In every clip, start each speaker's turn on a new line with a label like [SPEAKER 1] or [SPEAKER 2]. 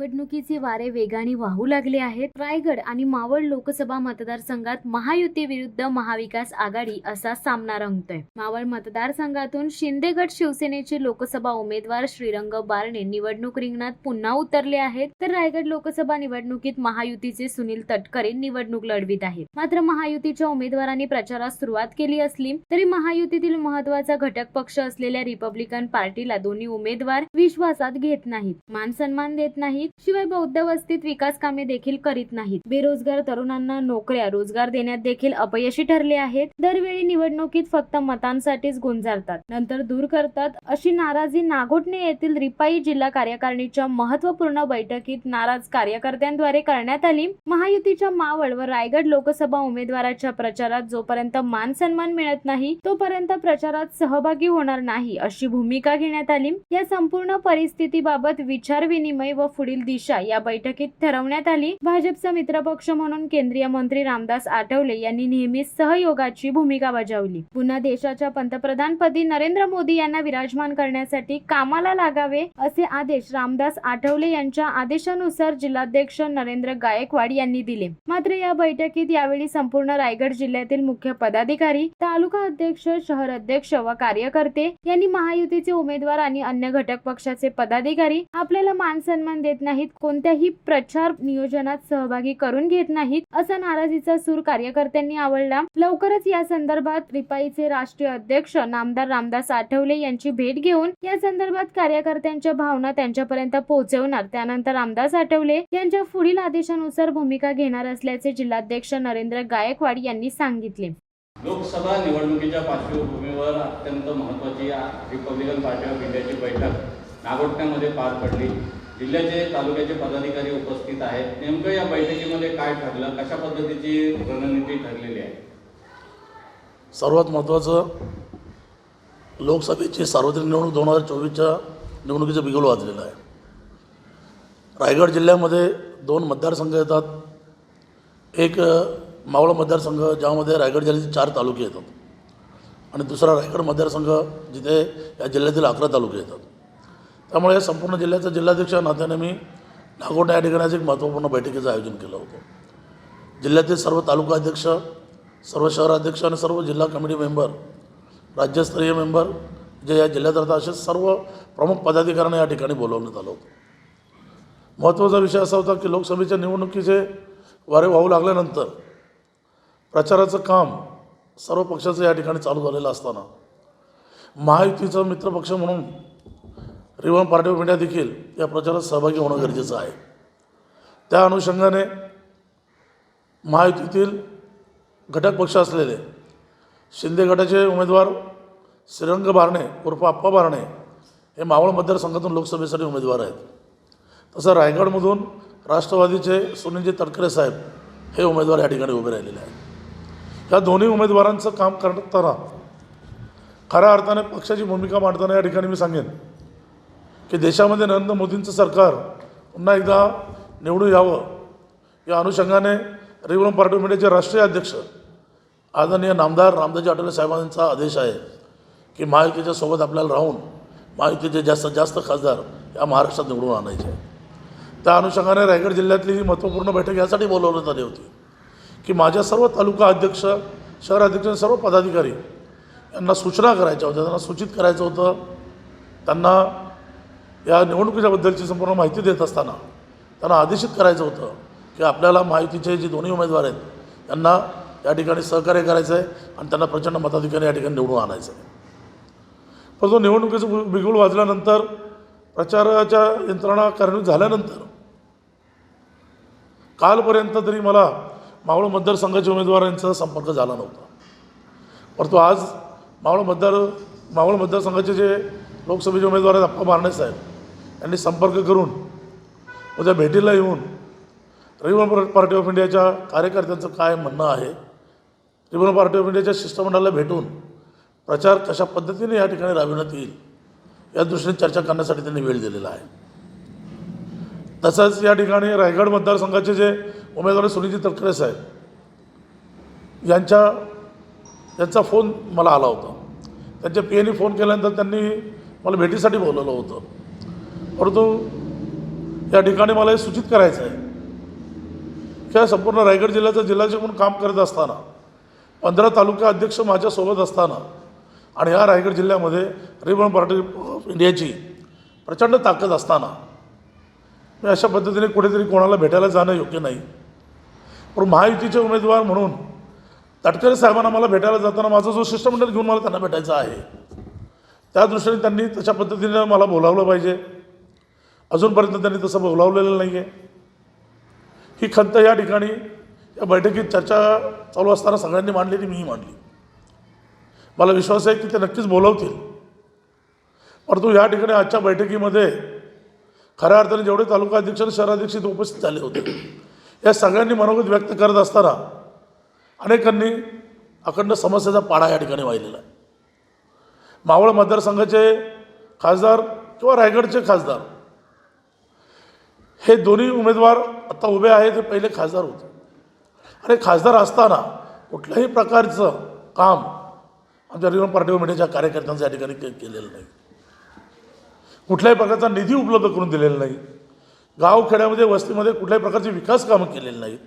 [SPEAKER 1] निवडणुकीचे वारे वेगाने वाहू लागले आहेत. रायगड आणि मावळ लोकसभा मतदारसंघात महायुती विरुद्ध महाविकास आघाडी असा सामना रंगतोय. मावळ मतदारसंघातून शिंदे गट शिवसेनेचे लोकसभा उमेदवार श्रीरंग बारणे निवडणूक रिंगणात पुन्हा उतरले आहेत, तर रायगड लोकसभा निवडणुकीत महायुतीचे सुनील तटकरे निवडणूक लढवित आहेत. मात्र महायुतीच्या उमेदवारांनी प्रचारास सुरुवात केली असली तरी महायुतीतील महत्त्वाचा घटक पक्ष असलेल्या रिपब्लिकन पार्टीला दोन्ही उमेदवार विश्वासात घेत नाहीत, मान सन्मान देत नाहीत, शिवाय बौद्ध वस्तीत विकास कामे देखील करीत नाहीत. बेरोजगार तरुणांना नोकऱ्या रोजगार देण्यात देखील अपयशी ठरले आहेत. दरवेळी निवडणुकीत फक्त मतांसाठीच गुंजारतात, नंतर दूर करतात, अशी नाराजी नागोठणे येथील रिपाई जिल्हा कार्यकारिणीच्या महत्त्वपूर्ण बैठकीत नाराज कार्यकर्त्यांद्वारे करण्यात आली. महायुतीच्या मावळ व रायगड लोकसभा उमेदवाराच्या प्रचारात जोपर्यंत मान सन्मान मिळत नाही तोपर्यंत प्रचारात सहभागी होणार नाही, अशी भूमिका घेण्यात आली. या संपूर्ण परिस्थितीबाबत विचार विनिमय व पुढील दिशा या बैठकीत ठरवण्यात आली. भाजपचा मित्रपक्ष म्हणून केंद्रीय मंत्री रामदास आठवले यांनी नेहमीच सहयोगाची भूमिका बजावली. पुन्हा देशाच्या पंतप्रधानपदी नरेंद्र मोदी यांना विराजमान करण्यासाठी कामाला लागावे असे आदेश रामदास आठवले यांच्या आदेशानुसार जिल्हाध्यक्ष नरेंद्र गायकवाड यांनी दिले. मात्र या बैठकीत यावेळी संपूर्ण रायगड जिल्ह्यातील मुख्य पदाधिकारी, तालुका अध्यक्ष, शहर अध्यक्ष व कार्यकर्ते यांनी महायुतीचे उमेदवार आणि अन्य घटक पक्षाचे पदाधिकारी आपल्याला मान सन्मान देत नाहीत, कोणत्याही प्रचार नियोजनात सहभागी करून घेत नाहीत, असा नाराजीचा सूर कार्यकर्त्यांनी आवळला. लवकरच या संदर्भात रिपाईचे राष्ट्रीय अध्यक्ष नामदार रामदास आठवले यांची भेट घेऊन या संदर्भात कार्यकर्त्यांच्या भावना त्यांच्यापर्यंत पोहोचवणार. त्यानंतर रामदास आठवले यांच्या पुढील आदेशानुसार भूमिका घेणार असल्याचे जिल्हाध्यक्ष नरेंद्र गायकवाड यांनी सांगितले.
[SPEAKER 2] लोकसभा निवडणुकीच्या पार्श्वभूमीवर अत्यंत महत्त्वाची रिपब्लिकन पार्टी ऑफ इंडियाची बैठक नागोठण्यामध्ये पार पडली. जिल्ह्याचे तालुक्याचे पदाधिकारी उपस्थित आहेत. नेमकं या बैठकीमध्ये काय ठरलं, कशा पद्धतीची रणनीती ठरलेली आहे?
[SPEAKER 3] सर्वात महत्त्वाचं, लोकसभेची सार्वत्रिक निवडणूक 2024च्या निवडणुकीचं बिगुल वाजलेलं आहे. रायगड जिल्ह्यामध्ये 2 मतदारसंघ येतात. एक मावळ मतदारसंघ ज्यामध्ये रायगड जिल्ह्याचे 4 तालुके येतात आणि दुसरा रायगड मतदारसंघ जिथे या जिल्ह्यातील 11 तालुके येतात. त्यामुळे या संपूर्ण जिल्ह्याचा जिल्हाध्यक्ष नात्याने मी नागोठणे या ठिकाणी एक महत्त्वपूर्ण बैठकीचं आयोजन केलं होतं. जिल्ह्यातील सर्व तालुका अध्यक्ष, सर्व शहराध्यक्ष आणि सर्व जिल्हा कमिटी मेंबर, राज्यस्तरीय मेंबर जे या जिल्ह्यात राहतात असे सर्व प्रमुख पदाधिकाऱ्यांना या ठिकाणी बोलवण्यात आलं होतं. महत्त्वाचा विषय असा होता की लोकसभेच्या निवडणुकीचे वारे वाहू लागल्यानंतर प्रचाराचं काम सर्व पक्षाचं या ठिकाणी चालू झालेलं असताना महायुतीचा मित्रपक्ष म्हणून रिपब्लिकन पार्टी ऑफ इंडिया देखील या प्रचारात सहभागी होणं गरजेचं आहे. त्या अनुषंगाने महायुतीतील घटक पक्ष असलेले शिंदे गटाचे उमेदवार श्रीरंग बारणे उर्फ आप्पा बारणे हे मावळ मतदारसंघातून लोकसभेसाठी उमेदवार आहेत. तसं रायगडमधून राष्ट्रवादीचे सुनीलजी तटकरे साहेब हे उमेदवार या ठिकाणी उभे राहिलेले आहेत. या दोन्ही उमेदवारांचं काम करताना खऱ्या अर्थाने पक्षाची भूमिका मांडताना या ठिकाणी मी सांगेन की देशामध्ये नरेंद्र मोदींचं सरकार पुन्हा एकदा निवडून यावं या अनुषंगाने रिपब्लिकन पार्टी ऑफ इंडियाचे राष्ट्रीय अध्यक्ष आदरणीय नामदार रामदासजी आठवले साहेबांचा आदेश आहे की महायुतीच्या सोबत आपल्याला राहून महायुतीचे जास्तीत जास्त खासदार या महाराष्ट्रात निवडून आणायचे. त्या अनुषंगाने रायगड जिल्ह्यातली ही महत्त्वपूर्ण बैठक यासाठी बोलवण्यात आली होती की माझ्या सर्व तालुका अध्यक्ष, शहर अध्यक्ष आणि सर्व पदाधिकारी यांना सूचना करायच्या होत्या, त्यांना सूचित करायचं होतं. त्यांना या निवडणुकीच्याबद्दलची संपूर्ण माहिती देत असताना त्यांना आदेशित करायचं होतं की आपल्याला महायुतीचे जे दोन्ही उमेदवार आहेत यांना या ठिकाणी सहकार्य करायचं आहे आणि त्यांना प्रचंड मताधिकारी या ठिकाणी निवडून आणायचं आहे. परंतु निवडणुकीचं बिगुल वाजल्यानंतर, प्रचाराच्या यंत्रणा कार्यान्वित झाल्यानंतर कालपर्यंत तरी मला मावळ मतदारसंघाच्या उमेदवारांचा संपर्क झाला नव्हता. परंतु आज मावळ मतदारसंघाचे जे लोकसभेचे उमेदवार आहेत आप्पा बारणे साहेब यांनी संपर्क करून उद्या भेटीला येऊन रिपब्लिकन पार्टी ऑफ इंडियाच्या कार्यकर्त्यांचं काय म्हणणं आहे, रिपब्लिकन पार्टी ऑफ इंडियाच्या शिष्टमंडळाला भेटून प्रचार कशा पद्धतीने या ठिकाणी राबविण्यात येईल या दृष्टीने चर्चा करण्यासाठी त्यांनी वेळ दिलेला आहे. तसंच या ठिकाणी रायगड मतदारसंघाचे जे उमेदवार सुनीलजी तटकरे साहेब यांचा फोन मला आला होता. त्यांच्या पीएने फोन केल्यानंतर त्यांनी मला भेटीसाठी बोलवलं होतं. परंतु या ठिकाणी मला हे सूचित करायचं आहे की या संपूर्ण रायगड जिल्ह्याचा जिल्हाधिकारी म्हणून काम करत असताना 15 तालुका अध्यक्ष माझ्यासोबत असताना आणि या रायगड जिल्ह्यामध्ये रिपब्लिकन पार्टी ऑफ इंडियाची प्रचंड ताकद असताना मी अशा पद्धतीने कुठेतरी कोणाला भेटायला जाणं योग्य नाही. पण महायुतीचे उमेदवार म्हणून तटकरे साहेबांना मला भेटायला जाताना माझा जो शिष्टमंडळ घेऊन मला त्यांना भेटायचं आहे त्या दृष्टीने त्यांनी तशा पद्धतीने मला बोलावलं पाहिजे. अजूनपर्यंत त्यांनी तसं बोलावलेलं नाही आहे. ही खंत या ठिकाणी या बैठकीत चर्चा चालू असताना सगळ्यांनी मांडलेली मीही मांडली. मला विश्वास आहे की ते नक्कीच बोलावतील. परंतु या ठिकाणी आजच्या बैठकीमध्ये खऱ्या अर्थाने जेवढे तालुका अध्यक्ष आणि शहराध्यक्ष इथे उपस्थित झाले होते या सगळ्यांनी मनोगत व्यक्त करत असताना अनेकांनी अखंड समस्येचा पाडा या ठिकाणी वाहिलेला आहे. मावळ मतदारसंघाचे खासदार किंवा रायगडचे खासदार हे दोन्ही उमेदवार आता उभे आहेत. हे पहिले खासदार होते आणि खासदार असताना कुठल्याही प्रकारचं काम आमच्या रिपब्लिकन पार्टी ऑफ इंडियाच्या कार्यकर्त्यांचं या ठिकाणी केलेलं नाही. कुठल्याही प्रकारचा निधी उपलब्ध करून दिलेला नाही. गावखेड्यामध्ये वस्तीमध्ये कुठल्याही प्रकारची विकास कामं केलेली नाहीत.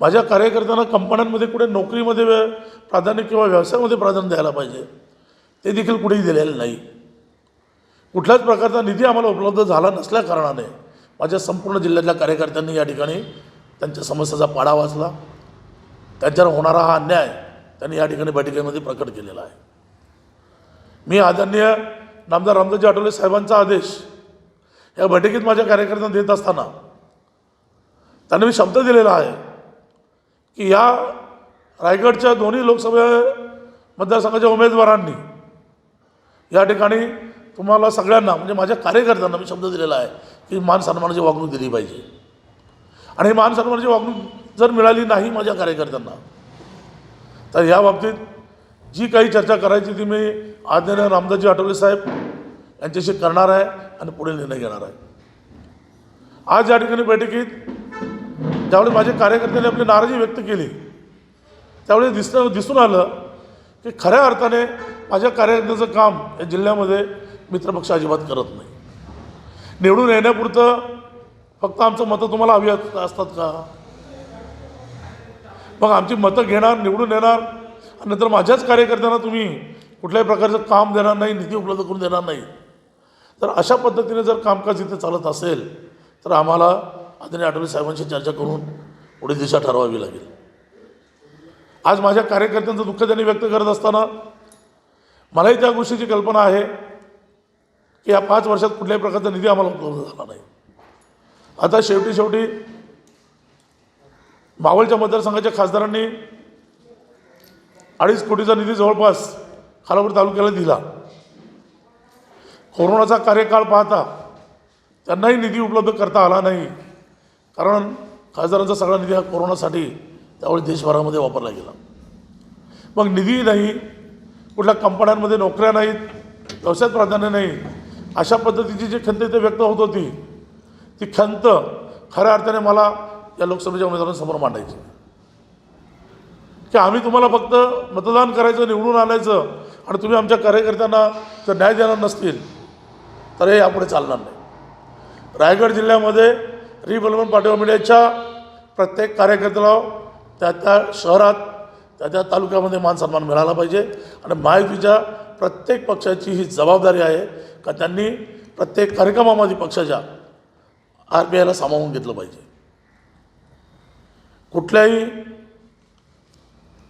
[SPEAKER 3] माझ्या कार्यकर्त्यांना कंपन्यांमध्ये कुठे नोकरीमध्ये प्राधान्य किंवा व्यवसायामध्ये प्राधान्य द्यायला पाहिजे ते देखील कुठेही दिलेलं नाही. कुठल्याच प्रकारचा निधी आम्हाला उपलब्ध झाला नसल्याकारणाने माझ्या संपूर्ण जिल्ह्यातल्या कार्यकर्त्यांनी या ठिकाणी त्यांच्या समस्येचा पाडा वाचला. त्यांच्यावर होणारा हा अन्याय त्यांनी या ठिकाणी बैठकीमध्ये प्रकट केलेला आहे. मी आदरणीय नामदार रामदासजी आठवले साहेबांचा आदेश या बैठकीत माझ्या कार्यकर्त्यांना देत असताना त्यांना मी शब्द दिलेला आहे की या रायगडच्या दोन्ही लोकसभा मतदारसंघाच्या उमेदवारांनी या ठिकाणी तुम्हाला सगळ्यांना म्हणजे माझ्या कार्यकर्त्यांना मी शब्द दिलेला आहे की मान सन्मानाची वागणूक दिली पाहिजे. आणि मान सन्मानाची वागणूक जर मिळाली नाही माझ्या कार्यकर्त्यांना तर या बाबतीत जी काही चर्चा करायची ती मी आदरणीय रामदासजी आठवले साहेब यांच्याशी करणार आहे आणि पुढे निर्णय घेणार आहे. आज या ठिकाणी बैठकीत ज्यावेळी माझ्या कार्यकर्त्यांनी आपली नाराजी व्यक्त केली त्यावेळी दिसून आलं की खऱ्या अर्थाने माझ्या कार्यकर्त्याचं काम या जिल्ह्यामध्ये मित्रपक्ष अजिबात करत नाही. निवडून येण्यापुरतं फक्त आमचं मतं तुम्हाला हवी असतात का? मग आमची मतं घेणार निवडून येणार आणि नंतर माझ्याच कार्यकर्त्यांना तुम्ही कुठल्याही प्रकारचं काम देणार नाही निधी उपलब्ध करून देणार नाही. तर अशा पद्धतीने जर कामकाज इथे चालत असेल तर आम्हाला आदरणीय आठवले साहेबांशी चर्चा करून पुढे दिशा ठरवावी लागेल. आज माझ्या कार्यकर्त्यांचं दुःख त्यांनी व्यक्त करत असताना मलाही त्या गोष्टीची कल्पना आहे की या 5 वर्षात कुठल्याही प्रकारचा निधी आम्हाला उपलब्ध झाला नाही. आता शेवटी मावळच्या मतदारसंघाच्या खासदारांनी 2.5 कोटीचा निधी जवळपास खालापूर तालुक्याला दिला. कोरोनाचा कार्यकाळ पाहता त्यांनाही निधी उपलब्ध करता आला नाही कारण खासदारांचा सगळा निधी हा कोरोनासाठी त्यावेळी देशभरामध्ये वापरला गेला. मग निधी नाही, कुठल्या कंपन्यांमध्ये नोकऱ्या नाहीत, व्यवसायात प्राधान्य नाही, अशा पद्धतीची जी खंत इथे व्यक्त होत होती ती खंत खऱ्या अर्थाने मला या लोकसभेच्या उमेदवारांसमोर मांडायची की आम्ही तुम्हाला फक्त मतदान करायचं निवडून आणायचं आणि तुम्ही आमच्या कार्यकर्त्यांना जर न्याय देणार नसतील तर हे यापुढे चालणार नाही. रायगड जिल्ह्यामध्ये रिपब्लिकन पार्टी ऑफ इंडियाच्या प्रत्येक कार्यकर्त्याला त्या शहरात त्या तालुक्यामध्ये मान सन्मान मिळाला पाहिजे आणि महायुतीच्या प्रत्येक पक्षाची ही जबाबदारी आहे का त्यांनी प्रत्येक कार्यक्रमामध्ये पक्षाच्या RPIला सामावून घेतलं पाहिजे. कुठल्याही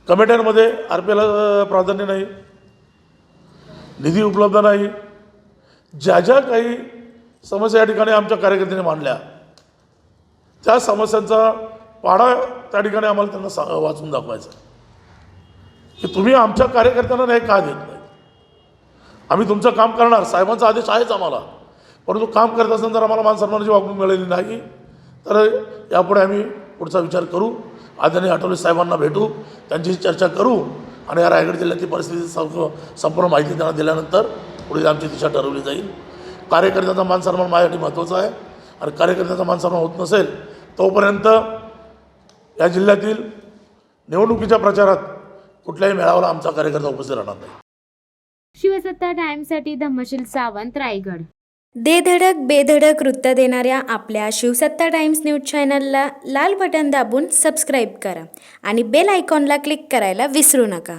[SPEAKER 3] कमिट्यांमध्ये RPIला प्राधान्य नाही, निधी उपलब्ध नाही. ज्या काही समस्या या ठिकाणी आमच्या कार्यकर्त्यांनी मांडल्या त्या समस्यांचा पाडा त्या ठिकाणी आम्हाला त्यांना वाचून दाखवायचा की तुम्ही आमच्या कार्यकर्त्यांना नाही का देत नाही. आम्ही तुमचं काम करणार, साहेबांचा आदेश आहेच आम्हाला, परंतु काम करत असताना जर आम्हाला मान सन्मानाची वागणूक मिळाली नाही तर यापुढे आम्ही पुढचा विचार करू. आदरणीय आठवले साहेबांना भेटू, त्यांच्याशी चर्चा करू आणि या रायगड जिल्ह्यातली परिस्थिती संपूर्ण माहिती त्यांना दिल्यानंतर पुढे आमची दिशा ठरवली जाईल. कार्यकर्त्यांचा मान सन्मान माझ्यासाठी महत्त्वाचा आहे आणि कार्यकर्त्यांचा मान सन्मान होत नसेल तोपर्यंत या जिल्ह्यातील निवडणुकीच्या प्रचारात कुठल्याही मेळाव्याला आमचा कार्यकर्ता उपस्थित राहणार नाही.
[SPEAKER 1] शिवसत्ता टाइम्ससाठी धम्मशील सावंत, रायगड.
[SPEAKER 4] धडक बेधडक वृत्त देणाऱ्या आपल्या शिवसत्ता टाइम्स न्यूज चॅनलला लाल बटन दाबून सबस्क्राईब करा आणि बेल आयकॉनला क्लिक करायला विसरू नका.